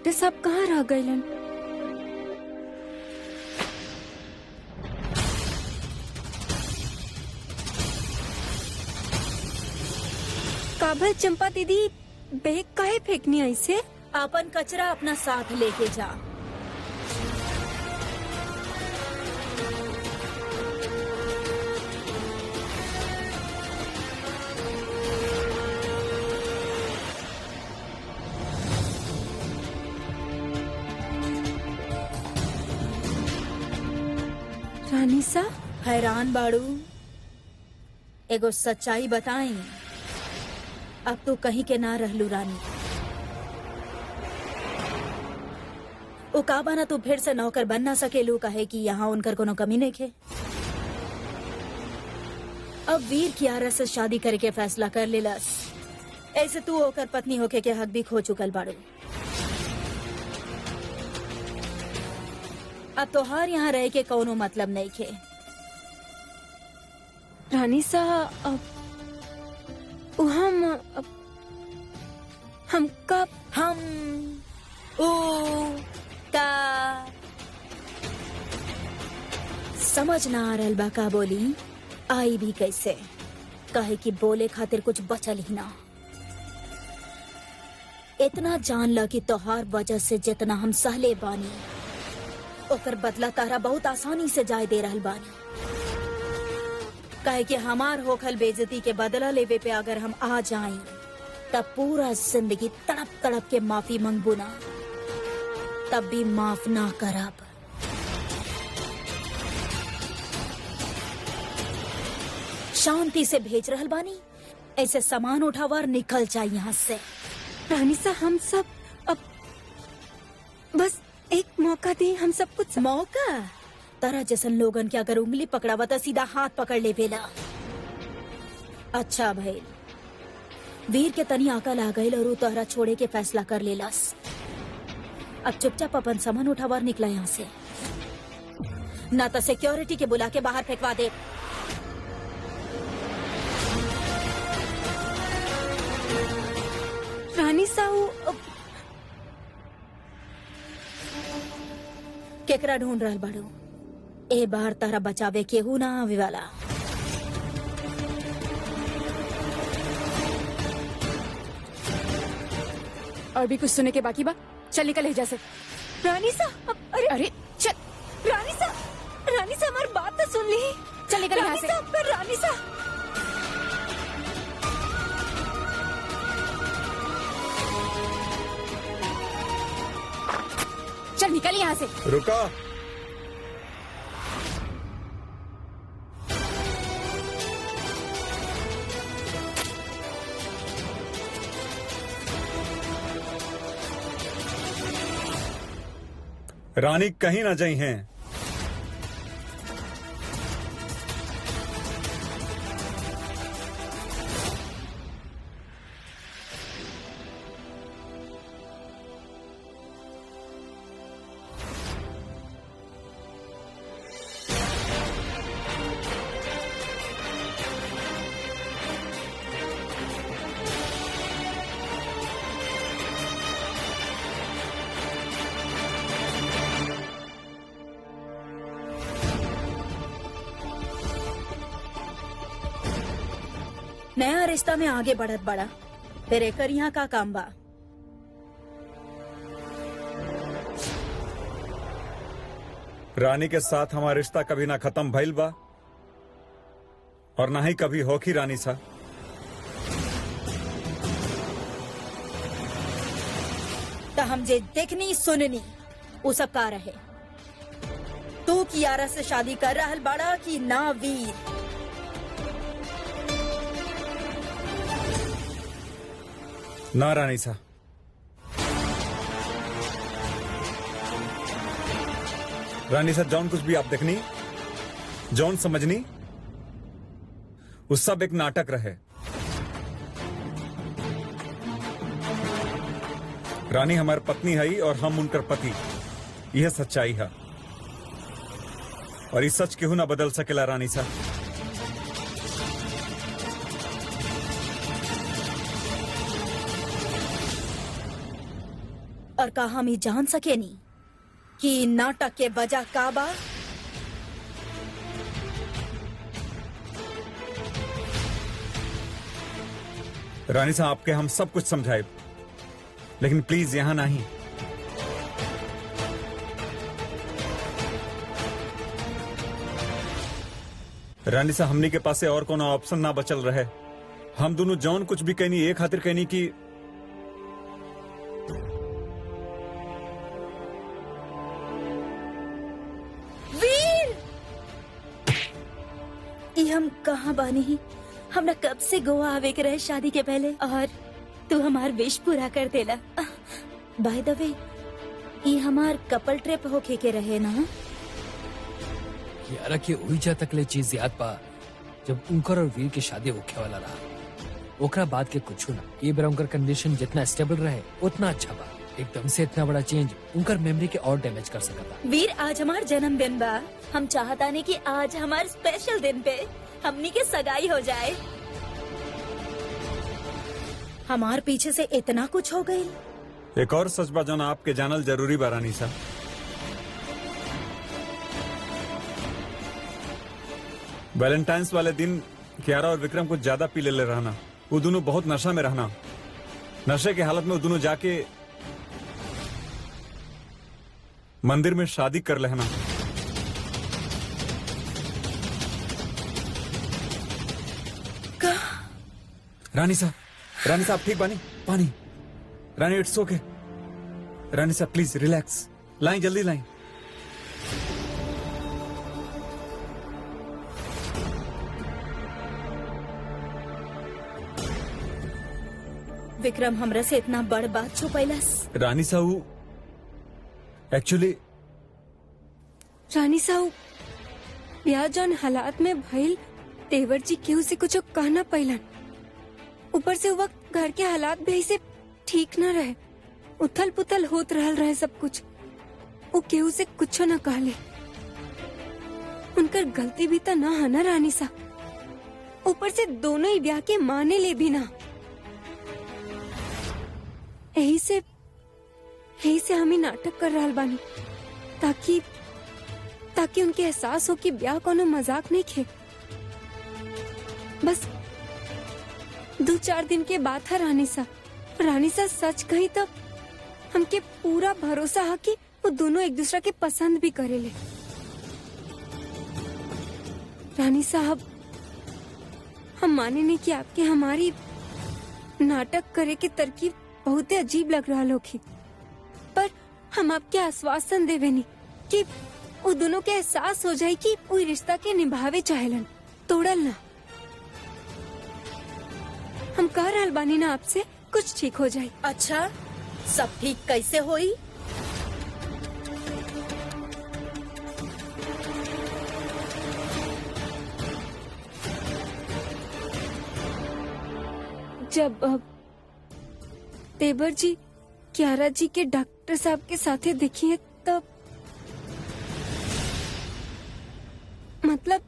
Doctor साहब कहाँ रह गइलन? काबल चंपा दीदी बैग काहे फेंकनी ऐसे? अपन कचरा अपना साथ लेके जा। रानी सा हैरान बाड़ू? एगो सच्चाई बताई, अब तू कहीं के ना रहलू रानी। वो काबा ना तू फिर से नौकर बन ना सकेलू, कहे कि यहाँ उनकर कोनो कमी नहीं खे। अब वीर कियारा से शादी करे के फैसला कर लेलस, ऐसे तू होकर पत्नी होके के हक भी खो चुकल बाड़ू। अब तोहार यहाँ रह के कोनो मतलब नहीं खे। रानी सा अब हम कब हम ऊ का समझ ना आ रहल बा का बोली, आई भी कैसे, काहे कि बोले खातिर कुछ बचल ही ना। इतना जान ला कि तोहार वजह से जितना हम सहले बानी ओकर बदला तारा बहुत आसानी से जाय दे रहल बानी। काहे कि हमार होखल बेइज्जती के बदला लेवे पे अगर हम आ जाएं तब पूरा जिंदगी तड़प तड़प के माफी मंगबू ना, तब भी माफ ना करब। शांति से भेज रहल बानी, ऐसे सामान उठावर निकल जाए यहाँ से। रानी सा हम सब अब बस एक मौका दे, हम सब कुछ मौका? तरह जैसन लोगन के अगर उंगली पकड़ावा तो सीधा हाथ पकड़ ले बेला। अच्छा भाई, वीर के तनी अकल आ गई और तोहरा छोड़े के फैसला कर लेलस। अब चुपचाप अपन सामान उठावर निकला यहाँ से, ना तो सिक्योरिटी के बुला के बाहर फेंकवा दे। रानी सा केकरा ढूंढ रहल बाड़ू? ए बार तारा बचावे केहू ना आवे वाला। और भी कुछ सुने के बाकी बा, चल निकल है जैसे। रानी सा अरे अरे चल। रानी सा हमारी बात तो सुन ली, चल निकल यहाँ से। रानी सा चल निकल यहाँ से। रुका। रानी कहीं ना जाई हैं। नया रिश्ता में आगे बढ़त बड़ा, फिर एकर यहाँ का काम बा? रानी के साथ हमारा रिश्ता कभी ना खत्म भइल बा और ना ही कभी होखी। रानी सा तो हम जे देखनी सुननी वो सब का रहे? तू कियारा से शादी कर रहल बड़ा कि ना वीर? ना रानी सा, रानी सा जौन कुछ भी आप देखनी, जौन समझनी, वो सब एक नाटक रहे। रानी हमारी पत्नी है और हम उनकर पति, यह सच्चाई है और इस सच केहू ना बदल सकेला। रानी सा और का हम ही जान सकेनी कि नाटक के वजह का बा। रानी साहब, आपके हम सब कुछ समझाए, लेकिन प्लीज यहाँ नहीं। रानी साहब, हमनी के पास और कोनो ऑप्शन ना बचल रहे। हम दोनों जौन कुछ भी कहनी एक खातिर कहनी कि वीर, ई हम कहाँ बानी ही? हमरा कब से गोवा आवे के रहे शादी के पहले, और तू हमार विश पूरा कर देला। बाय द वे, ई हमार कपल ट्रिप होके के रहे ना? यारा के उइजा तकले चीज याद पा जब उनकर और वीर की शादी होखे वाला रहा। ओकरा बाद के कुछ ना, ये बार उनकर कंडीशन जितना स्टेबल रहे उतना अच्छा बा। एकदम से इतना बड़ा चेंज उनकर मेमोरी के और डैमेज कर सकता। वीर, आज हमार जन्मदिन बा। हम चाहता नहीं कि आज हमार स्पेशल दिन पे हमनी के सगाई हो जाए। हमार पीछे से इतना कुछ हो गई। एक और सच बा जौन आपके जानल जरूरी बा रानी साहब। वैलेंटाइंस वाले दिन कियारा और विक्रम कुछ ज्यादा पी ले रहना। वो दोनों बहुत नशा में रहना। नशे के हालत में वो दोनों जाके मंदिर में शादी कर लेना। रानी साहब ठीक बानी? पानी। रानी, इट्स ओके। रानी साहब प्लीज रिलैक्स। लाइन जल्दी लाइन। विक्रम हमरा से इतना बड़ बात छुपैलस। रानी साहू, एक्चुअली रानी साहू, ब्याह जौन हालात में भइल, तेवर जी केहू से कुछ कहना पैलन। ऊपर से वक्त घर के हालात भी ऐसे ठीक न रहे, उथल पुथल होत रहल रहे सब कुछ। वो केहू से कुछ न कहले। उनकर गलती भी तो ना है ना रानी साहब। ऊपर से दोनों ही ब्याह के माने ले भी ना। यही से हम ही नाटक कर रहल बानी, ताकि उनके एहसास हो कि ब्याह कोनो मजाक नहीं खे। बस 2-4 दिन के बात है रानी सा सच कही तो हमके पूरा भरोसा है कि वो दोनों एक दूसरे के पसंद भी करेले। रानी साहब, हम माने नहीं कि आपके हमारी नाटक करे की तरकीब बहुत अजीब लग रहा होगी, पर हम आपके आश्वासन देवे नहीं कि वो दोनों के एहसास हो जाए कि वो रिश्ता के निभावे चाहेलन, तोड़ल ना। हम कह रहल बानी ना आपसे, कुछ ठीक हो जाए। अच्छा, सब ठीक कैसे होई? जब तेवर जी कियारा जी के डॉक्टर साहब के साथे देखिए, तब मतलब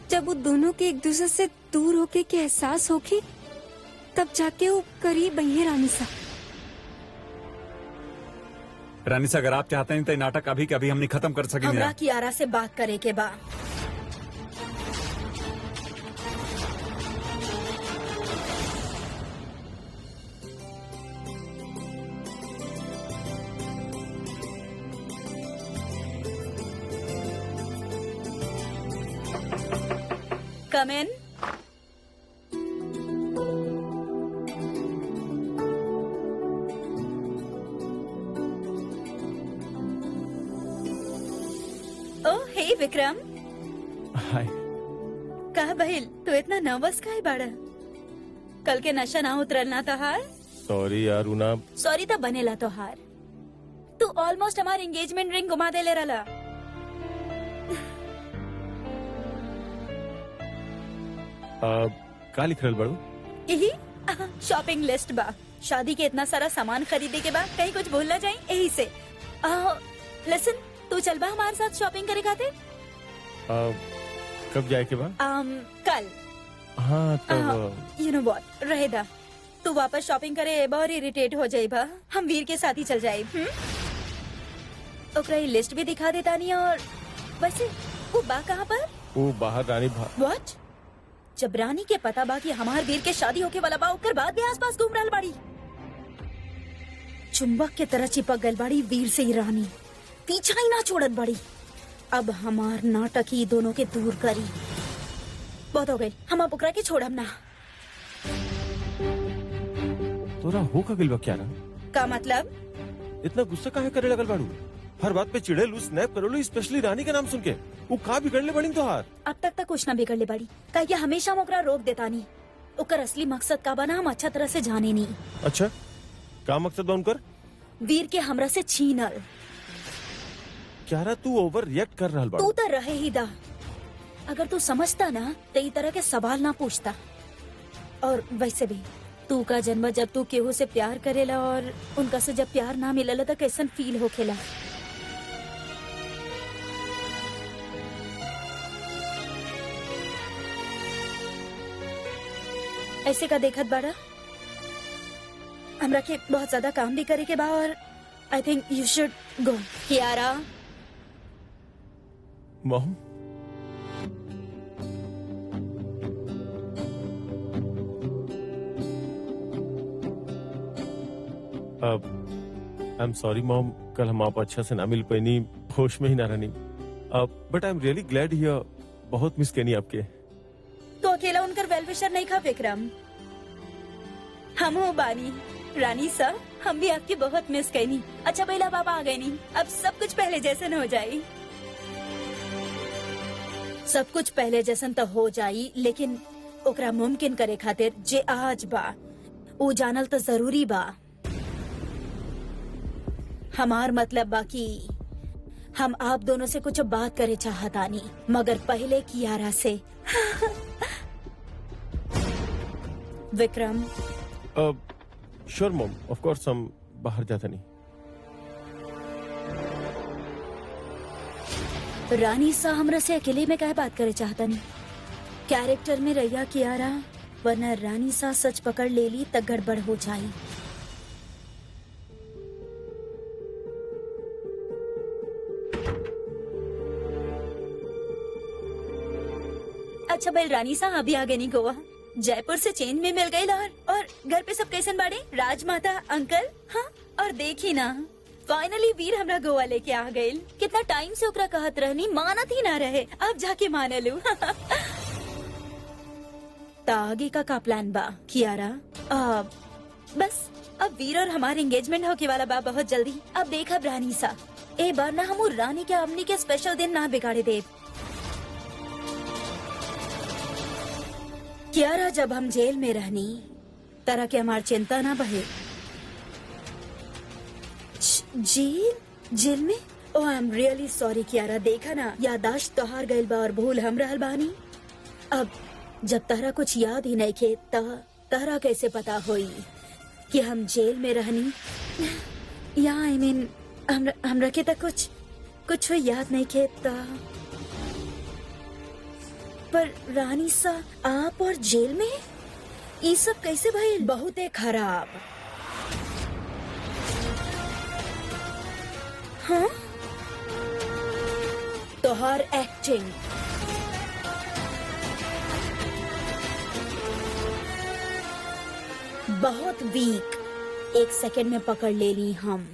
जब वो दोनों के एक दूसरे से दूर होके के एहसास होगी, तब जाके वो करीब आई है रानी साहब। रानी साहब, अगर आप चाहते हैं तो ये नाटक अभी के अभी हमने खत्म कर सकेंगे। हमरा कियारा से बात करे के बा। Come in. Oh, hey Vikram. हाय। कहा बहिल, तू इतना नर्वस काहे बाड़ा? कल के नशा ना उतरल ना तोहार? सॉरी यार उना। सॉरी तो बनेला तोहार। तू ऑलमोस्ट हमार एंगेजमेंट रिंग घुमा दे ले रला। का लिख रहल बड़ू? यही शॉपिंग लिस्ट बा। शादी के इतना सारा सामान खरीदे के बाद कहीं कुछ भूल ना जाए, यही से। लिसन, तू चल बा हमारे साथ शॉपिंग करे खातिर। कब जाए के बाद? कल। हाँ तब यू नो व्हाट, रहेदा। तू वापस शॉपिंग करे बहुत इरिटेट हो जाई बा। हम वीर के साथ ही चल जाए। ओकरा ये लिस्ट भी दिखा देता नहीं। और वैसे वो बा कहाँ पर? वो बाहर रानी व्हाट? जब रानी के पता बा कि हमार वीर के शादी होके वाला बा, ओकर बाद भी आसपास घूम रहल बाड़ी। चुंबक के तरह चिपक गल बाड़ी वीर से ही रानी, पीछा ही ना छोड़त बाड़ी। अब हमार नाटक ही दोनों के दूर करी। बहुत हो गई, हम अब ओकरा के छोड़ब ना। तोरा हो का गिल बा क्या ना? का मतलब? इतना गुस्सा काहे करे लगल बाड़ू? हर बात पे चिड़ेलू, स्नैप करेलू, स्पेशली रानी के नाम सुन के। वो का बिगड़ले बड़ी तोहार? अब तक कुछ ना बिगड़ले बाड़ी, काहे कि हमेशा हम ओकरा रोक देता नहीं। ओकर असली मकसद का बना हम अच्छा तरह से जाने नहीं। अच्छा, का मकसद बा उनकर? वीर के हमरा से छीनल। क्यारा तू ओवर रिएक्ट कर रहल तू बाड़ू। तो रहे ही दा। अगर तू समझता ना तो ई तरह के सवाल ना पूछता। और वैसे भी तू का जन्म जब तू केहू से प्यार करेला और उनका से जब प्यार ना मिलला तो कैसन फील होखेला। ऐसे का देखत बाड़ा? हमरा के बहुत ज्यादा काम भी करे के बा और I think you should go. Kiara, mom, I am sorry mom, कल हम आप अच्छा से ना मिल पैनी, होश में ही ना रहनी। But I am really glad here, बहुत मिस कैनी आपके। तो अकेला उनकर वेलविशर नहीं खा विक्रम, हम हो बानी। रानी साहब, हम भी आपकी बहुत मिस कैनी। अच्छा पहला पापा आ गए नहीं, अब सब कुछ पहले जैसन हो जाई। सब कुछ पहले जैसन तो हो जाई, लेकिन ओकरा मुमकिन करे खातिर जे आज बा वो जानल तो जरूरी बा। हमार मतलब बाकी हम आप दोनों से कुछ बात करे चाहतानी, मगर पहले कियारा से। Vikram, sure mom, of course हम बाहर जाता नहीं। रानी सा हमरा से अकेले में क्या बात करे चाहता नहीं? कैरेक्टर में रैया कियारा, वरना रानी सा सच पकड़ ले ली तक गड़बड़ हो जाई। अच्छा भाई रानी सा अभी आ गए नहीं गोवा, जयपुर से चेंज में मिल गई लाहौर। और घर पे सब कैसन बाड़े? राजमाता, अंकल? हाँ, और देखी ना फाइनली वीर हमरा गोवा लेके आ गए। कितना टाइम से ओकरा कहत रहनी, मानत ही ना रहे, अब जाके मान लू। ता आगे का प्लान बा कियारा? बस अब वीर और हमारे एंगेजमेंट होके वाला बा बहुत जल्दी। अब देखा रानी सा, ए बार ना हम रानी के अमनी के स्पेशल दिन ना बिगाड़े दे। कियारा, जब हम जेल में रहनी तरह के हमार चिंता ना बहे। जेल में? ओह, आई एम रियली सॉरी कियारा। देखा ना, यादाश्त तो हार गइल बा और भूल हम रहल बानी। अब जब तहरा कुछ याद ही नहीं खे तहरा कैसे पता होई कि हम जेल में रहनी? या आई मीन हमरा के तक कुछ याद नहीं खे पर रानी सा आप और जेल में ये सब कैसे भइल? बहुत खराब। हाँ, तोहार एक्टिंग बहुत वीक। एक सेकंड में पकड़ ले ली हम।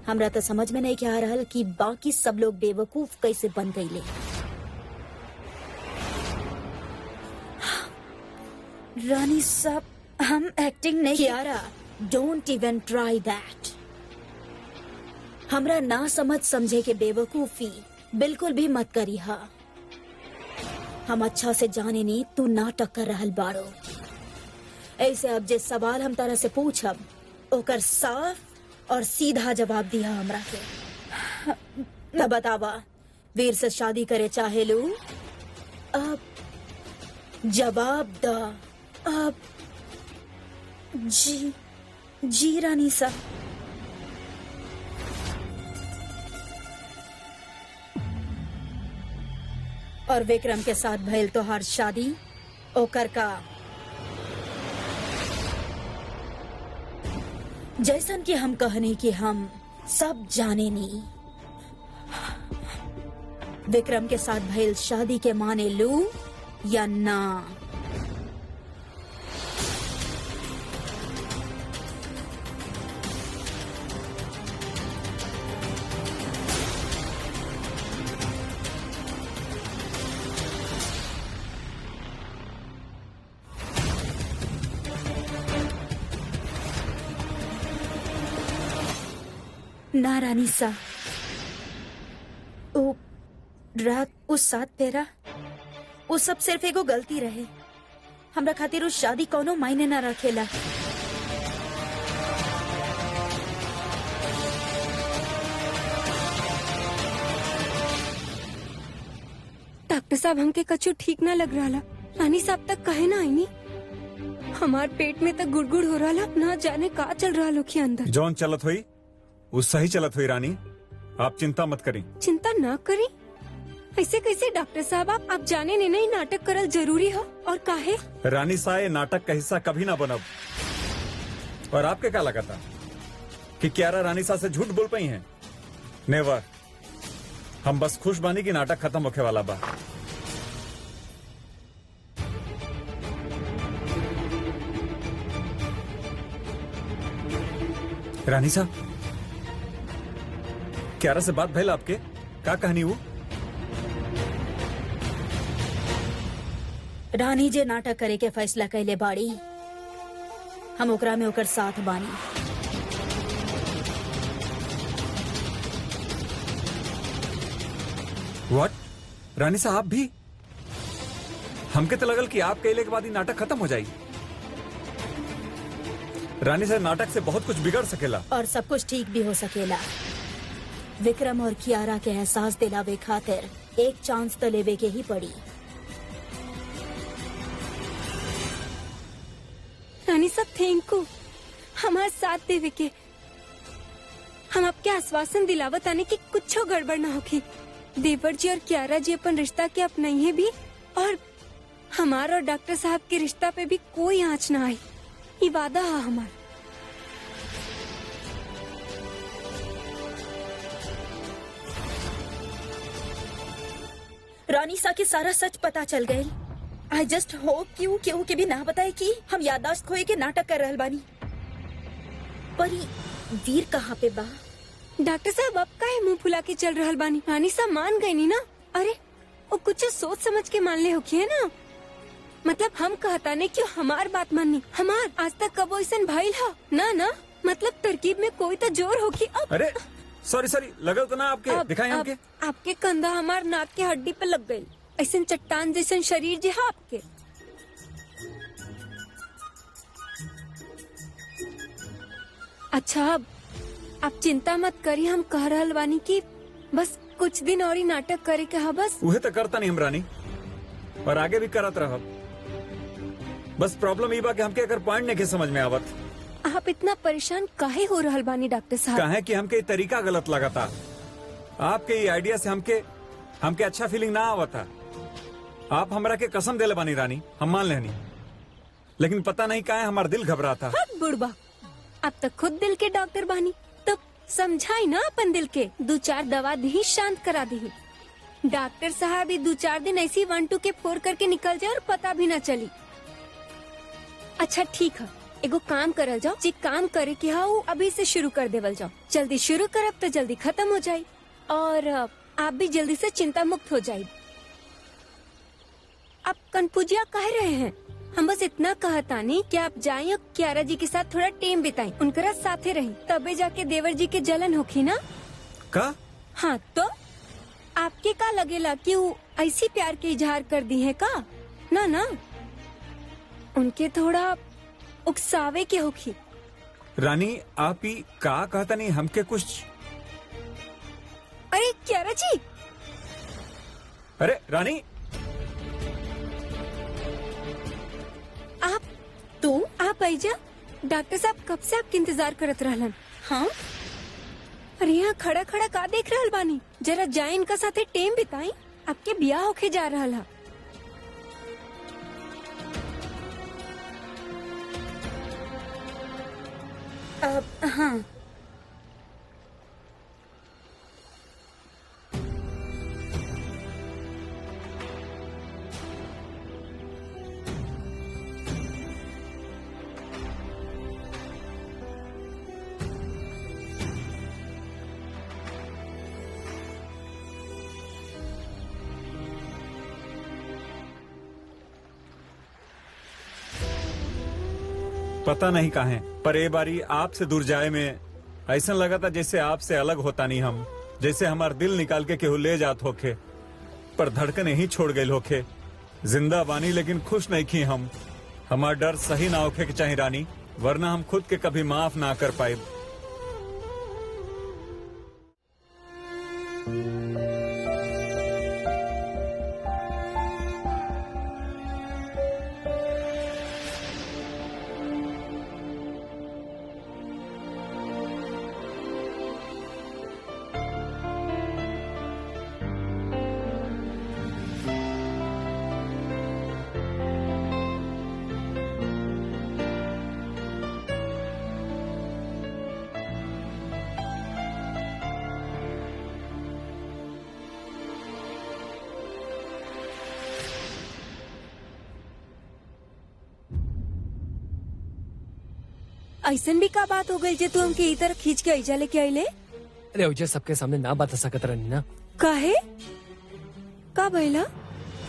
हमरा तो समझ में नहीं क्या आ रहा कि बाकी सब लोग बेवकूफ कैसे बन गईले। रानी साहब, हम एक्टिंग नहीं Kiara, don't even try that. हमरा ना समझ समझे के बेवकूफी बिल्कुल भी मत करी। हा, हम अच्छा से जाने नहीं तू नाटक कर रहल बाड़ो। ऐसे अब जे सवाल हम तरह से पूछब ओकर साफ और सीधा जवाब दिया हमरा के। तब बतावा, वीर से शादी करे चाहे लू? अब जवाब दा। अब जी रानी सा। और विक्रम के साथ भइल तोहार शादी ओकर का? जैसन कि हम कहने कि हम सब जाने नी, विक्रम के साथ भइल शादी के माने लू या ना? ना रानी सा, ओ रात उस साथ फेरा वो सब सिर्फ एगो गलती रहे। हमरा खातिर उस शादी कोनो मायने ना रखेला। डॉक्टर साहब हमके कछु ठीक ना लग रहा। रानी साहब तक कहे ना आईनी। हमार पेट में तक गुड़गुड़ हो रहा, ना जाने का चल रहा लोग अंदर। जौन चलत हुई वो सही चलत हुई रानी, आप चिंता मत करी। चिंता ना करी? ऐसे कैसे डॉक्टर साहब? आप जाने ने नहीं नाटक करल जरूरी हो और काहे? रानी सा ये नाटक का हिस्सा कभी ना बनब। और आपके क्या लगा था कि क्यारा रानी सा से झूठ बोल पाई हैं? नेवर। हम बस खुश बानी की नाटक खत्म होके वाला बा। रानी सा, क्यारा से बात भइल आपके? का कहानी वो? रानी जे नाटक करे के फैसला कैले बाड़ी, हम ओकरा में ओकर साथ बानी। व्हाट? रानी साहब आप भी? हमके तो लगल कि आप कहले के बाद ही नाटक खत्म हो जाई। रानी साहब, नाटक से बहुत कुछ बिगड़ सकेला। और सब कुछ ठीक भी हो सकेला। विक्रम और कियारा के एहसास दिलावे खातिर एक चांस तो लेवे के ही पड़ी। रानी साहब थैंक यू हमारे साथ देवे के। हम आपके आश्वासन दिलावत आने की कुछ गड़बड़ ना होगी। देवर जी और कियारा जी अपन रिश्ता के अपनाइए भी, और हमारा और डॉक्टर साहब के रिश्ता पे भी कोई आंच ना आई। ये वादा है हमारा। रानी सा के सारा सच पता चल गए। आई जस्ट होप क्यों केहू के भी ना बताए कि हम याददाश्त खोए के नाटक कर रहल बानी। पर ई वीर कहाँ पे बा? डॉक्टर साहब अब काहे मुंह फुला के चल रहल बानी? रानी साहब मान गई नी ना? अरे वो कुछ सोच समझ के मान ले होखी है ना। मतलब हम कहता ने क्यों हमार बात माननी? हमार आज तक कबो ऐसा भाईल है ना? ना मतलब तरकीब में कोई तो जोर होगी। अब अरे सॉरी सॉरी, लगल तो ना आपके? दिखाएं हमके। आपके कंधा हमार नाक के हड्डी पे लग गई। ऐसा चट्टान जैसा शरीर जी है आपके। अच्छा अब आप चिंता मत करी। हम कह रहल बानी कि बस कुछ दिन और ही नाटक करे के। हाँ बस उहे तो करता नहीं हम रानी, और आगे भी करत रह। बस प्रॉब्लम ये बा कि हमके अगर पॉइंट नहीं के समझ में आवत। आप इतना परेशान काहे हो रहल बानी डॉक्टर साहब? कहे कि हमके ये तरीका गलत लगा था। आपके ये आइडिया से हमके अच्छा फीलिंग ना आवा था। आप हमरा के कसम देले बानी रानी, हम मान लेनी, लेकिन पता नहीं काहे हमारा दिल घबरा था। हद बुढ़बा, आप तो खुद दिल के डॉक्टर बानी, तो समझाई ना अपन दिल के। 2-4 दवा दी, शांत करा दी। डॉक्टर साहब ही 2-4 दिन ऐसी 1-2 के 4 करके निकल जाए और पता भी ना चली। अच्छा ठीक है, एगो काम करल जाओ। जी काम करे के हाँ अभी से शुरू कर देवल जाओ। जल्दी शुरू करब तो जल्दी खत्म हो जाये, और आप भी जल्दी से चिंता मुक्त हो जाये। आप कन्फ्यूजिया कह रहे हैं? हम बस इतना कहतानी कि आप जाएं और कियारा जी के साथ थोड़ा टाइम बिताएं, उनकरा साथे रहें, तबे जाके देवर जी के जलन होखी ना। का? हाँ तो आपके का लगेला कि वो ऐसी प्यार के इजहार कर दी है का? ना ना, उनके थोड़ा उकसावे के होखी। रानी आप ही का कहता नहीं हमके कुछ? अरे कियारा जी, अरे रानी आप आइजा। डॉक्टर साहब कब से आपके इंतजार करत रहलन। हाँ अरे यहाँ खड़ा खड़ा का देख रहल बानी? जरा जाए इनका साथे टाइम बिताई, आपके ब्याह होके जा रहल है। हाँ। पता नहीं कहाँ पर ये बारी आपसे दूर जाए में ऐसा लगा था जैसे आपसे अलग होता नहीं हम, जैसे हमार दिल निकाल के केहू ले जात होखे, पर धड़कन ही छोड़ गई होखे। जिंदा बानी लेकिन खुश नहीं की हम। हमार डर सही ना होखे के चाहे रानी, वरना हम खुद के कभी माफ ना कर पाए। ऐसन भी का बात हो गई जे तू हमके ई तरह खींच के ऐजा लेके आइले? अरे उजे सबके सामने ना बता सकत रहनी ना। काहे? का भइला?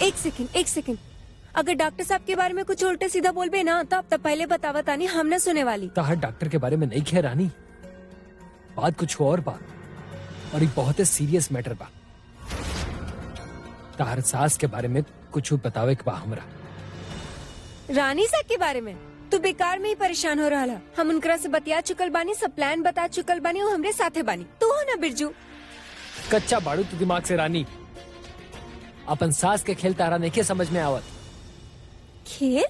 एक सेकंड। अगर डॉक्टर साहब के बारे में कुछ उल्टे सीधा बोलबे ना तब पहले बतावा तानी, हम न सुने वाली। तो हर डॉक्टर के बारे में नहीं कह रानी, बात कुछ और बा, और एक बहुत ही सीरियस मैटर बा। तार सास के बारे में कुछ बतावे के बा हमरा। रानी साहब के बारे में तू बेकार में ही परेशान हो रहा। हम उनकरा से बतिया चुकल बानी, सब प्लान बता चुकल बानी, वो हमरे साथे बानी। तू हो ना बिरजू? कच्चा बाड़ू तू दिमाग से रानी। अपन सास के खेल तारा नहीं के समझ में आवत। खेल?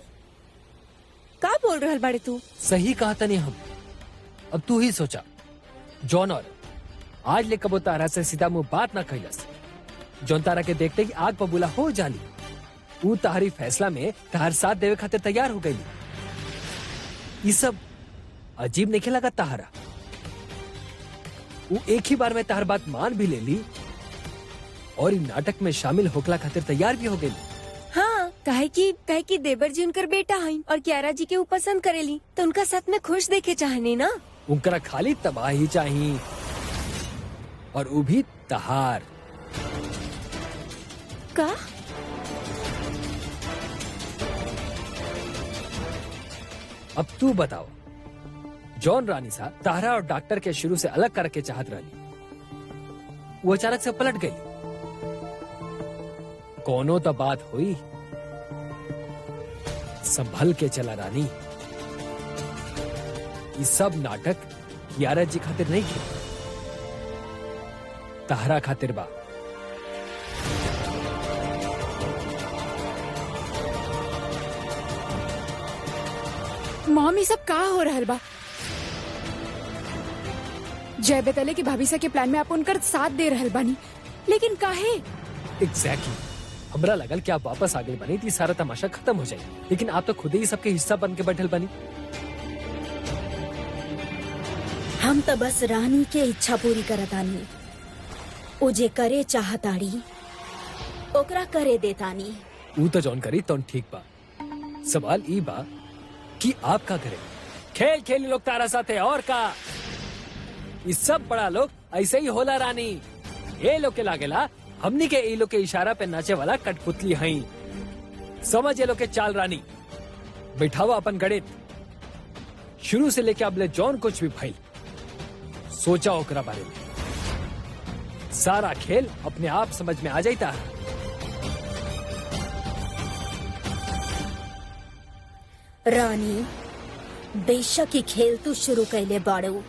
का बोल रहल बाड़े तू? सही कहा तनी हम। अब तू ही सोचा, जॉन और आज ले कबो तारा से सीधा मुंह बात ना कैलस। जॉन तारा के देखते ही आग बबूला हो जाली। वो तारी फैसला में तार साथ देवे खातिर तैयार हो गई। ये सब अजीब नहीं लगा तारा? वो एक ही बार में तार बात मान भी ले ली और नाटक में शामिल होकला खातिर तैयार भी हो गई। हाँ, काहे कि देवर जी उनकर बेटा है और क्यारा जी के वो पसंद करेली, तो उनका साथ में खुश देखे चाहने ना। उनकरा खाली तबाही चाहिए, और वो भी तहार। का? अब तू बताओ, जॉन रानी सा तारा और डॉक्टर के शुरू से अलग करके चाहत रही, वो अचानक से पलट गई। कोनो तो बात हुई, संभल के चला रानी। ये सब नाटक यारा जी खातिर नहीं किया, तारा खातिर बा। मॉम, ये सब का हो रहल बा? जय बेतले की भाभी सा के प्लान में आप उनकर साथ दे रहल बानी, लेकिन काहे? एग्जैक्टली। हमरा लगल कि आप वापस आगे बनी थी, सारा तमाशा खत्म हो जाए, लेकिन आप तो खुद ही सबके हिस्सा बन के बैठल बनी। हम तो बस रानी के इच्छा पूरी करतानी। ओ जे करे चाहताड़ी ओकरा करे देतानी। ऊ तो जॉन करी तो ठीक बा। सवाल ई बा कि आप का करे। खेल खेली लोग तारा साथे और का। इस सब बड़ा लोग ऐसे ही होला रानी। ये लोग के लागेला हमनी के ई लोग के इशारा पे नाचे वाला कठपुतली हई। समझ ये लोग के चाल रानी। बैठावा अपन गणित। शुरू से लेके अब ले जॉन कुछ भी भइल, सोचा ओकरा बारे में। सारा खेल अपने आप समझ में आ जाता है। रानी, बेशक ही खेल तू शुरू कैले बाड़ू,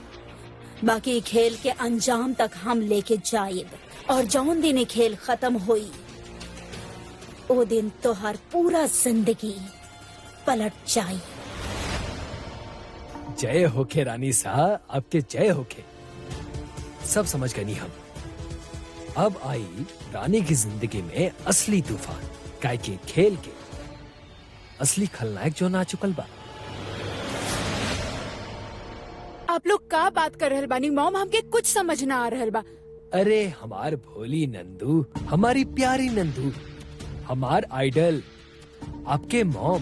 बाकी खेल के अंजाम तक हम लेके जाएब, और जौन दिन ये खेल खत्म होई ओ दिन तोहर पूरा जिंदगी पलट जाई। जय होके रानी साहब, आपके जय होके। सब समझ गए नहीं हम। अब आई रानी की जिंदगी में असली तूफान, काय के खेल के असली खलनायक जो ना चुकल बा। आप लोग का बात कर रहल बानी मॉम, हमके कुछ समझ ना आ रहल बा। अरे हमार भोली नंदू, हमारी प्यारी नंदू, हमार आइडल, आपके मॉम,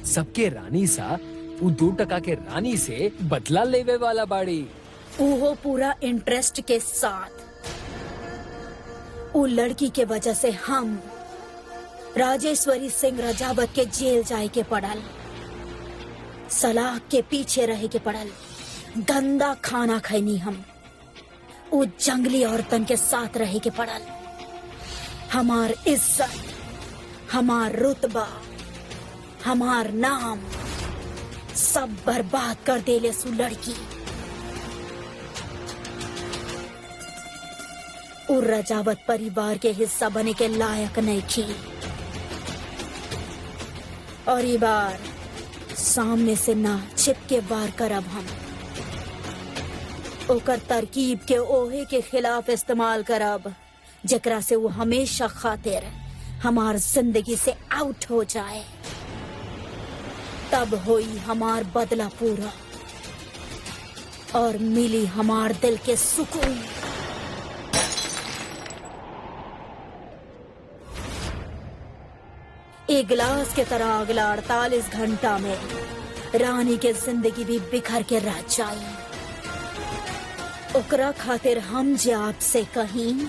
सबके रानी सा उ 2% के रानी से बदला लेवे वाला बाड़ी। वो पूरा इंटरेस्ट के साथ। वो लड़की के वजह से हम राजेश्वरी सिंह रजावत के जेल जाए के पड़ल, सलाह के पीछे रहे के पड़ल, गंदा खाना खैनी हम, वो जंगली औरतन के साथ रहे के पड़ल। हमार इज्जत, हमार रुतबा, हमार नाम सब बर्बाद कर देले सु लड़की। और रजावत परिवार के हिस्सा बने के लायक नहीं थी। और ये बार सामने से ना छिप के वार करब हम, ओकर तरकीब के ओहे के खिलाफ इस्तेमाल करब, जेकरा से वो हमेशा खातिर हमार जिंदगी से आउट हो जाए। तब होई हमार बदला पूरा और मिली हमार दिल के सुकून। एक गिलास के तरह अगला 48 घंटा में रानी के जिंदगी भी बिखर के रह जाई। ओकरा खातिर हम जे आपसे कहीं,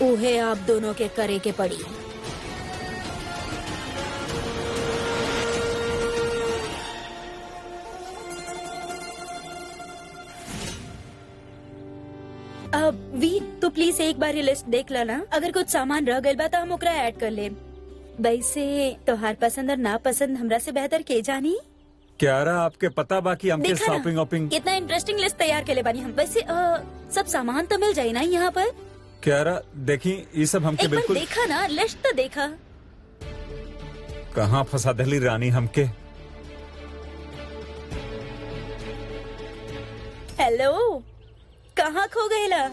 उहे आप दोनों के करे के पड़ी। अब वी तो प्लीज एक बार ये लिस्ट देख लेना, अगर कुछ सामान रह गइल बा तो हम ओकरा ऐड कर ले। वैसे तोहार पसंद और नापसंद हमरा से बेहतर के जानी। क्यारा आपके पता बाकी हमके देखा ना, शॉपिंग वॉपिंग। कितना इंटरेस्टिंग लिस्ट तैयार के ले बानी हम। वैसे सब सामान तो मिल जाए ना यहाँ पर। क्यारा देखी ये सब हमके एक बार बिल्कुल। देखा ना, लिस्ट तो देखा। कहाँ फंसा दली रानी हमके। हेलो, कहाँ खो गएला?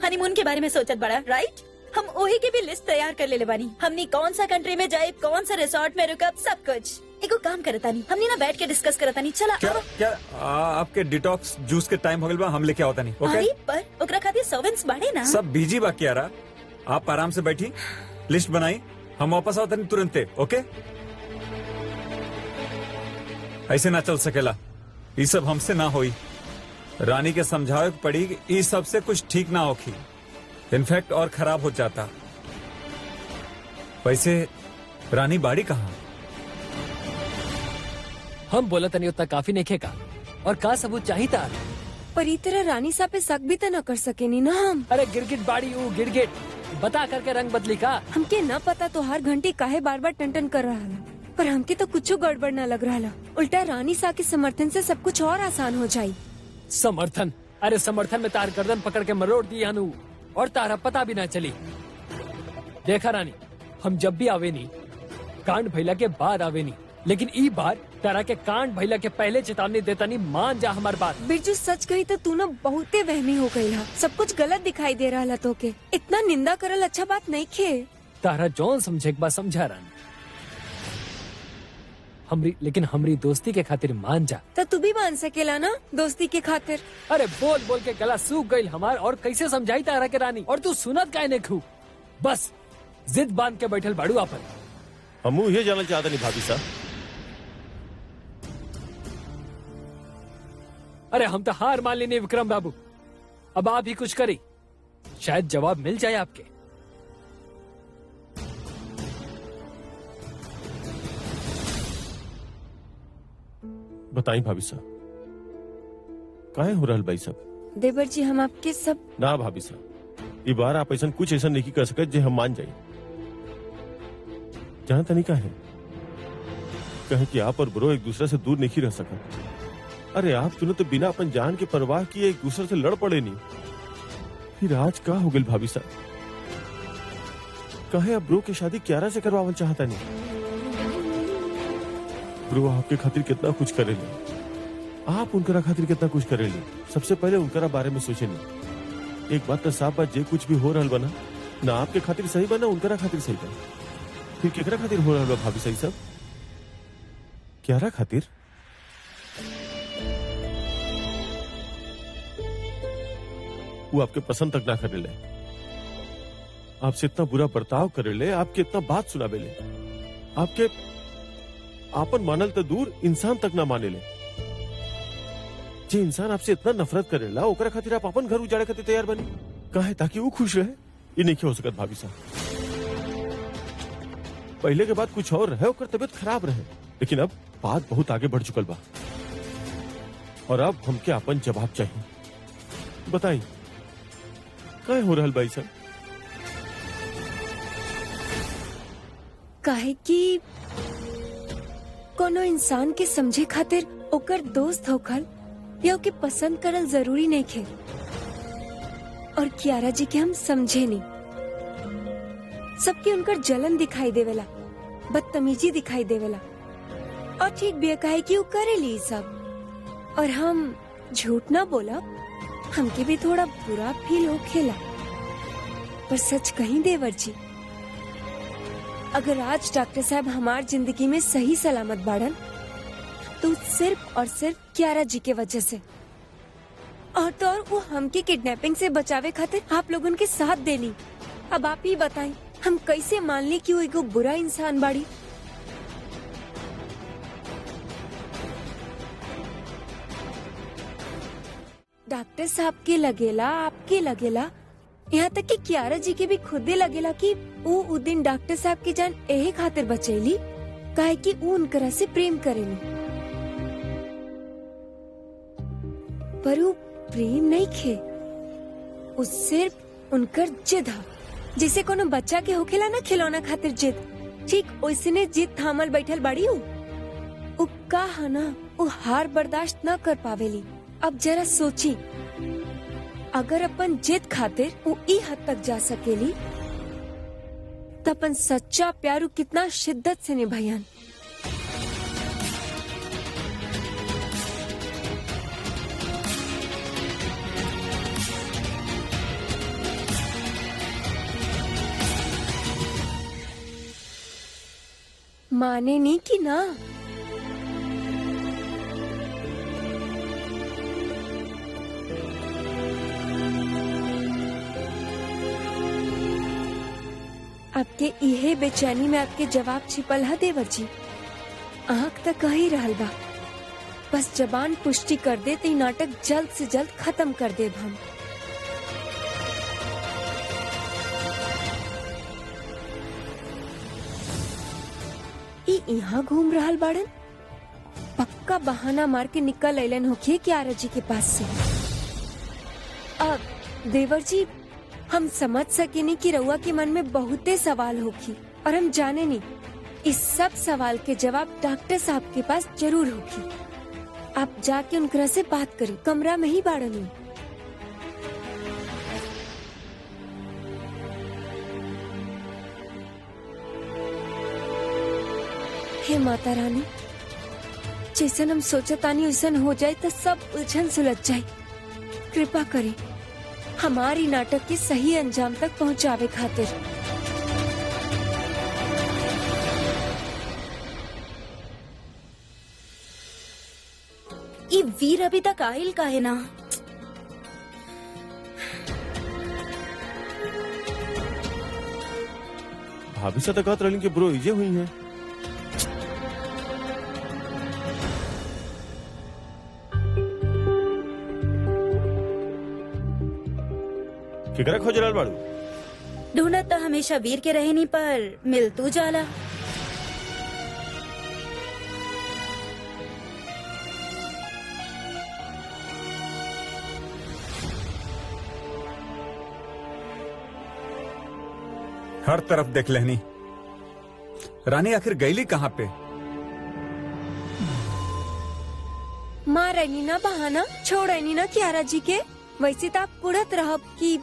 हनीमून के बारे में सोचत बड़ा, राइट? हम ओही की भी लिस्ट तैयार कर ले बानी। हमनी कौन सा कंट्री में जाए, कौन सा रिसोर्ट में रुकब, सब कुछ। एगो काम करतानी, हमनी ना बैठ के डिस्कस करतानी। चला क्या आओ। क्या आपके डिटॉक्स जूस के टाइम हो गइल बा, हम लेके आवता नहीं। ओके अरे पर ओकरा खातिर सर्वेंट्स बाड़े ना। सब बिजी बा क्यारा, आप आराम से बैठी, लिस्ट बनाई, हम वापस आवता नहीं तुरंते। ओके ऐसे ना चल सकेला, ये सब हमसे ना होई। रानी के समझावे पड़ी कि ये सब से कुछ ठीक ना होखी, इनफैक्ट और खराब हो जाता। वैसे रानी बाड़ी कहाँ? हम बोला तनी उतना काफी नहीं खेका, और का सबूत चाहिए था। पर ई तरह रानी साहब पे शक भी तो न कर सकेनी ना हम। अरे गिरगिट बाड़ी ऊ गिरगिट, बता करके रंग बदली का। हमके न पता तो हर घंटी काहे बार बार टन टन कर रहा है, पर हमके तो कुछ गड़बड़ न लग रहा। उल्टा रानी साहब के समर्थन से सब कुछ और आसान हो जाये। समर्थन? अरे समर्थन में तार गर्दन पकड़ के मरोड़ दी हनु, और तारा पता भी ना चली। देखा रानी, हम जब भी आवे नी कांड भैला के बाद आवे नी, लेकिन ई बार तारा के कांड भैला के पहले चेतावनी देता नहीं। मान जा हमार बात। बिरजू सच कही तो तू न बहुते वहमी हो गई है, सब कुछ गलत दिखाई दे रहा तो के। इतना निंदा करल अच्छा बात नहीं खे। तारा जौन समझे एक बार समझा रानी, लेकिन हमरी दोस्ती के खातिर मान जा। तो तू भी मान सकेला ना दोस्ती के खातिर। अरे बोल बोल के गला सूख गई हमार, और कैसे समझाई तारा के रानी, और तू सुनत काहे नहीं खू? बस जिद बांध के बैठल बाड़ू आपन। हमू ये जानना चाहता नहीं भाभी साहब। अरे हम तो हार मान लेने विक्रम बाबू, अब आप ही कुछ करी, शायद जवाब मिल जाए आपके। बताई भाभी साहब, काहे हो रहल भाई साहब? देवर जी हम आपके सब। ना भाभी साहब, ये बार आप ऐसा कुछ ऐसा नहीं कर सकते जो हम मान जाए। जहां तरीका है कहे कि आप और ब्रो एक दूसरे से दूर नहीं रह सका। अरे आप दोनों तो बिना अपन जान के परवाह किए एक दूसरे से लड़ पड़े नहीं। फिर आज का हो गई भाभी साहब? कहे अब ब्रो की शादी क्यारा से करवावल चाहता नहीं। ब्रो आपके खातिर कितना कुछ करेले, आप उनकरा खातिर कितना कुछ करेले। सबसे पहले उनकरा बारे में सोचे नहीं। एक बात तो साफ बात, जे कुछ भी हो रहल बना ना आपके खातिर सही बना, उनकरा खातिर सही बना। फिर केकरा खातिर हो रहल बा भाभी सही सब? क्यारा खातिर? वो आपके पसंद तक ना करे ले, आपसे इतना बुरा बर्ताव करे ले, आपके इतना बात सुनावे ले, आपके आपन मानल तो दूर इंसान तक ना माने ले। जे इंसान आपसे इतना नफरत करेला ओकरा खातिर आप अपन घर उजाड़े खातिर तैयार बनी काहे? ताकि वो खुश रहे? ये नहीं हो सकत भाभी साहब। पहले के बाद कुछ और रहे, ओकर तबीयत खराब रहे, लेकिन अब बात बहुत आगे बढ़ चुकल बा और अब हमके अपन जवाब चाहिए। बताई काय हो रहल भाई साहब? काहे कि कोनो इंसान के समझे खातिर ओकर दोस्त होखल या ओके पसंद करल जरूरी नहीं खे। और कियारा जी के हम समझे नहीं, सबके उनकर जलन दिखाई देवेला, बदतमीजी दिखाई देवेला और ठीक भी कहे कि वो करेली सब। और हम झूठ ना बोला, हमके भी थोड़ा बुरा फील हो खेला। पर सच कहीं देवर जी, अगर आज डॉक्टर साहब हमार जिंदगी में सही सलामत बाड़न तो सिर्फ और सिर्फ कियारा जी के वजह से। और तो और वो हमके किडनैपिंग से बचावे खातिर आप लोगों के साथ देनी। अब आप ही बताएं, हम कैसे मान ली कि वो एगो बुरा इंसान बाड़ी? डॉक्टर साहब के लगेला, आपके लगेला, यहाँ तक कि कियारा जी के भी खुदे लगेला कि वो उस दिन डॉक्टर साहब की जान यही खातिर बचैली काहे कि वो उनकरा से प्रेम करेली। पर वो प्रेम नहीं खे, वो सिर्फ उनकर जिद हा। जिसे कोनो बच्चा के होखेला ना खिलौना खातिर जिद, ठीक वैसने जिद थामल बैठल बाड़ी वो का है ना, वो हार बर्दाश्त न कर पावेली। अब जरा सोची, अगर अपन जिद खातिर वो ई हद तक जा सकेली तो अपन सच्चा प्यारू कितना शिद्दत से निभायन। माने नहीं कि ना? आपके इहे बेचैनी में आपके जवाब छिपल है देवर जी। आँख तक कह ही रहल बा, बस जबान पुष्टि कर दे तो नाटक जल्द से जल्द खत्म कर देब हम। यहाँ घूम रहल बाड़न, पक्का बहाना मार के निकल अलन होखिए कियारा जी के पास से। अब देवर जी, हम समझ सकेनी कि रउआ के मन में बहुते सवाल होगी और हम जाने नहीं इस सब सवाल के जवाब डॉक्टर साहब के पास जरूर होगी। आप जाके उनकरा से बात करें, कमरा में ही बाड़न। हे माता रानी, जैसन हम सोचतानी वैसन हो जाए तो सब उलझन सुलझ जाए। कृपा करें हमारी नाटक के सही अंजाम तक पहुंचावे खातिर। ये वीर अभी तक आयल का है ना? भाभी से तक रही के ब्रो इजे हुई है। केकरा खोज रहल बाड़ू? ढूंढत तो हमेशा वीर के रहनी पर मिल तू जाला। हर तरफ देख लेनी, रानी आखिर गईली कहाँ पे? माँ रहनी ना बहाना, छोड़ रहनी ना कियारा जी के। वैसे तो आप कुड़त रहब कि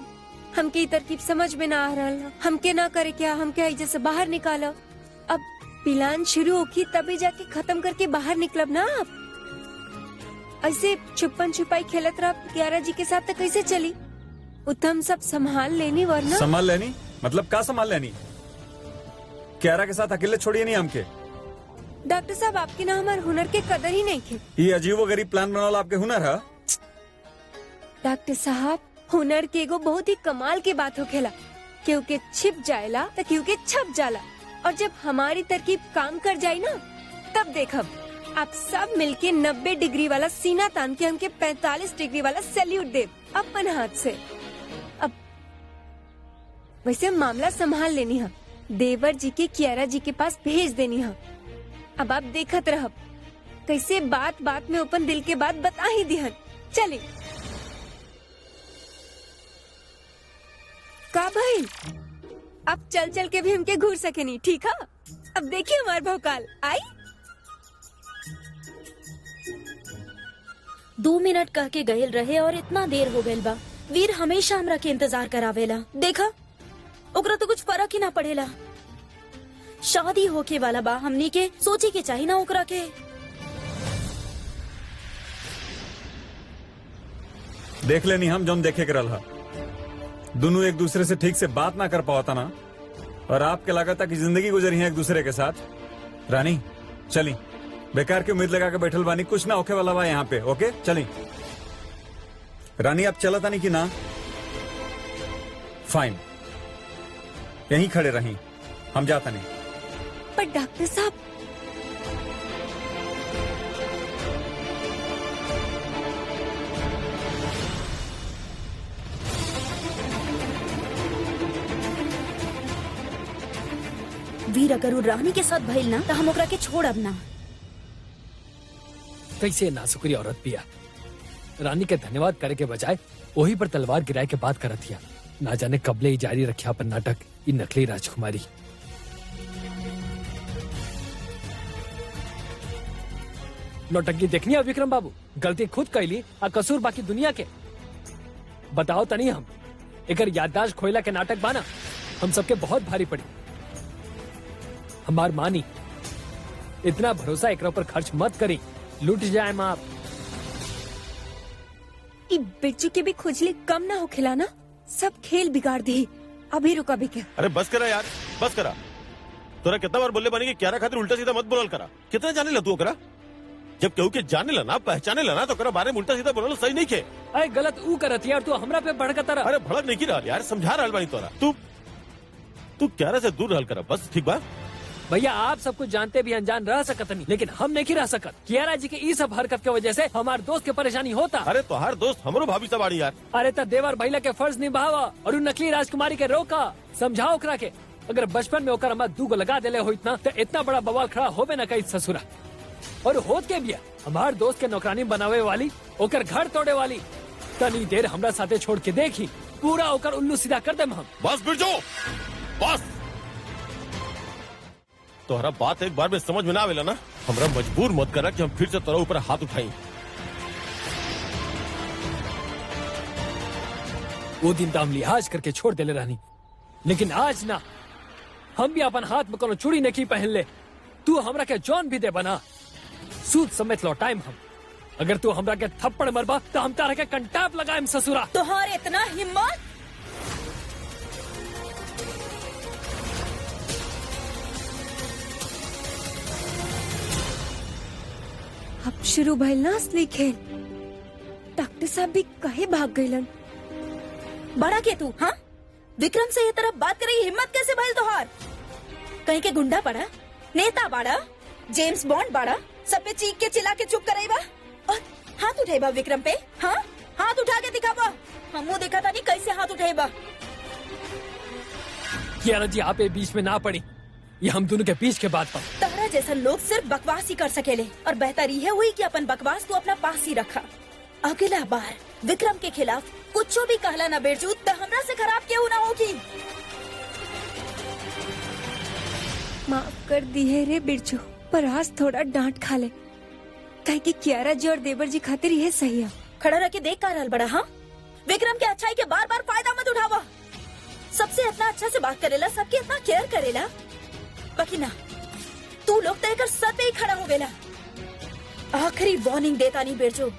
हमके ई तरकीब समझ में ना आ रहा, हमके ना करे क्या, हमके ऐसे से बाहर निकालो। अब पिलान शुरू होगी तभी जाके खत्म करके बाहर निकलब ना। आप ऐसे छुपन छुपाई खेलत रह कियारा जी के साथ तो कैसे चली? उत्तम सब संभाल लेनी, वरना संभाल लेनी मतलब का संभाल लेनी? कियारा के साथ अकेले छोड़िए नहीं हमके। डॉक्टर साहब आपके ना हमारे हुनर के कदर ही नहीं थे। ये अजीबो गरीब प्लान बनावल आपके हुनर है। डॉक्टर साहब हुनर के एगो बहुत ही कमाल की बात होखेला, क्योंकि छिप जाएला तो क्योंकि छप जाला, और जब हमारी तरकीब काम कर जाए ना तब देखब आप सब मिलके 90 डिग्री वाला सीना तान के हमके 45 डिग्री वाला सैल्यूट दे अपन हाथ से। अब वैसे मामला संभाल लेनी है, देवर जी के कियारा जी के पास भेज देनी है। अब आप देखत रहब कैसे बात बात में अपन दिल के बात बता ही दिहन। चले का भाई, अब चल चल के भी हमके घूर सके नहीं, ठीक है? अब देखिए हमार भौकाल आई। 2 मिनट कह के गयल रहे और इतना देर हो गयल बा। वीर हमेशा हमरा के इंतजार करावेला, देखा ओकरा तो कुछ फर्क ही ना पड़ेला। शादी होके वाला बा, हमनी के सोचे के चाहिए ना ओकरा के। देख लेनी हम जौन देखे के रहा, दोनों एक दूसरे से ठीक से बात ना कर पाता ना, और आपके लागत की जिंदगी गुजरी है एक दूसरे के साथ। रानी चली, बेकार की उम्मीद लगा के बैठल बानी, कुछ ना होके वाला बा यहाँ पे। ओके चली रानी, आप चलता नहीं कि ना? फाइन, यहीं खड़े रही, हम जाता नहीं। पर डॉक्टर साहब वीर अगर वो रानी के साथ भइल ना तो हम ओकरा के छोड़ब ना। कैसे नासुकरी औरत पिया, रानी के धन्यवाद करे के बजाय वही पर तलवार गिराए के बात करत हिया। ना जाने कबले ही जारी रखिया अपन नाटक, ये नकली राजकुमारी। नौटंकी देखनी है विक्रम बाबू, गलती खुद कैली और कसूर बाकी दुनिया के। बताओ तनी हम एकर याददाश्त खोइला के नाटक बाना हम सबके बहुत भारी पड़ी। हमार मानी इतना भरोसा एकरा पर खर्च मत करी, लूट जाए माँ। ई बिरजू के भी खुजली कम ना हो खिलाना, सब खेल बिगाड़ दी। अभी रुका भी क्या? अरे बस करा यार, बस करा। तोरा कितना बार बोले बनी कि क्यारा खातिर उल्टा सीधा मत बोलल करा। कितना जाने ला तू करा? जब केहू के जाने ला ना, पहचाने ला ना, तो करा बारे में उल्टा सीधा बोलल सही नहीं खे। अरे गलत ऊ करत यार, तू हमरा पे भड़कता रहा। अरे भड़क नहीं की रहा यार, समझा रहा बानी तोरा। तू क्यारा से दूर रहल करा, बस ठीक बा। भैया आप सब कुछ जानते भी अनजान रह सकत नहीं, लेकिन हम नहीं रह सकत। कियारा जी के ई सब हरकत के वजह से हमारे दोस्त के परेशानी होता। अरे तोहार दोस्त हमरो भाभी सब आड़ी यार। अरे तो देवर भैया के फर्ज निभावा और नकली राजकुमारी के रोका, समझाओ ओकरा के। अगर बचपन में ओकर अम्मा दूगो लगा देले हो इतना, तो इतना बड़ा बवाल खड़ा होबे न कई ससुरा। और होत के बिया हमार दोस्त के नौकरानी बनावे वाली, ओकर घर तोड़े वाली, तनी देर हमरा साथे छोड़ के देखी, पूरा ओकर उल्लू सीधा कर देम हम। बस बिरजू, बस। तोहरा बात एक बार में समझ में ना आवेला ना, हमरा मजबूर मत करा कि हम फिर से तोरा ऊपर हाथ उठाई। वो दिन तो हम लिहाज करके छोड़ देले रहनी, लेकिन आज ना, हम भी अपन हाथ में कोनो चूड़ी नहीं पहन ले। तू हमरा के जौन भी दे बना, सूद समेत लौटाइम हम। अगर तू हमरा के थप्पड़ मरबा तो हम तारा के कंटाप लगाइम ससुरा। तोहार इतना हिम्मत? अब शुरू भइल ना असली खेल। डॉक्टर साहब भी कहे भाग गइलन। बड़ा के तू, हाँ? विक्रम से ये तरफ बात करे हिम्मत कैसे भइल तोहार? कहीं के गुंडा पड़ा, नेता बाड़ा, जेम्स बॉन्ड बाड़ा, सब पे चीख के चिल्ला के चुप कराइबा और हाथ उठाइबा विक्रम पे? हाँ, हाथ उठा के दिखाबा। हमू देखा था नहीं कैसे हाथ उठाइबा। कियारा जी आप बीच में ना पड़ी, ये हम दोनों के बीच के बात पर। तहरा जैसा लोग सिर्फ बकवास ही कर सकेले, और बेहतर यह हुई कि अपन बकवास को अपना पास ही रखा। अगला बार विक्रम के खिलाफ कुछ भी कहला ना बेरजू, तो हमरा से खराब क्यों ना होगी। माफ कर दी है रे बिरजू, पर आज थोड़ा डांट खा ले, काहे कि कियारा जी और देवर जी खातिर यह सही है। खड़ा रह के देख का रहल बड़ा, हाँ? विक्रम के अच्छाई के बार बार फायदा मत उठावा। सबसे इतना अच्छा से बात करेला, सबके इतना केयर करेला, बाकी ना तू लोग तो एकर सर पे ही खड़ा हो गया। आखिरी वार्निंग देता नहीं बेरजू,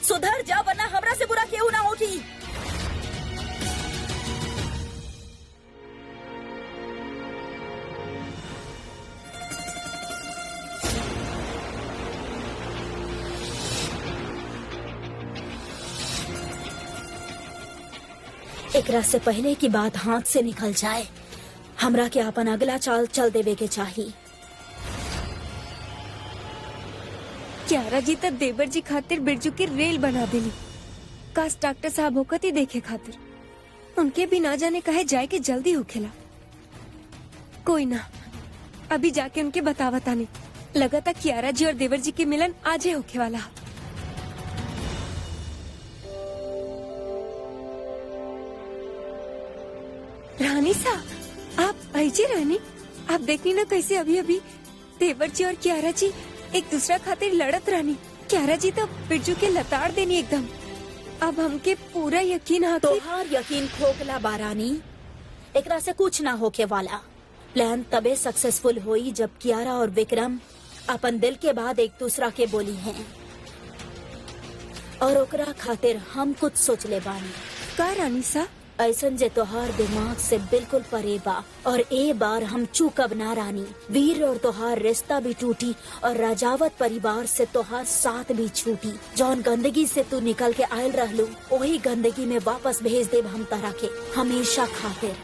सुधर जा वरना हमरा से बुरा केहू ना होगी। एकरा से पहले की बात हाथ से निकल जाए, हमरा के अपन अगला चाल चल देवे के चाहिए। क्यारा जी तब देवर जी खातिर बिरजू की रेल बना देली। काश डॉक्टर साहब होकत ही देखे खातिर, उनके भी ना जाने कहे जाए के जल्दी होखेला। कोई ना, अभी जाके उनके बतावता नहीं। लगा था क्यारा जी और देवर जी के मिलन आज ही होखे वाला। रानी साहब, आप ऐसे रानी, आप देखनी ना कैसे अभी अभी देवर जी और क्यारा जी एक दूसरा खातिर लड़त रानी। क्यारा जी तो बिरजू के लताड़ देनी एकदम। अब हमके पूरा यकीन है कि तोहार यकीन खोखला बारानी, एकरा से कुछ ना होके वाला। प्लान तबे सक्सेसफुल हुई जब कियारा और विक्रम अपन दिल के बाद एक दूसरा के बोली हैं, और ओकरा खातिर हम कुछ सोच ले बानी। का रानी साहब? ऐसन जे तोहार दिमाग से बिल्कुल परे बा, और ए बार हम चूकब ना रानी। वीर और तोहार रिश्ता भी टूटी और राजावत परिवार से तोहार साथ भी छूटी। जौन गंदगी से तू निकल के आयल रहलू, वही गंदगी में वापस भेज देब हम तारा के, हमेशा खातिर।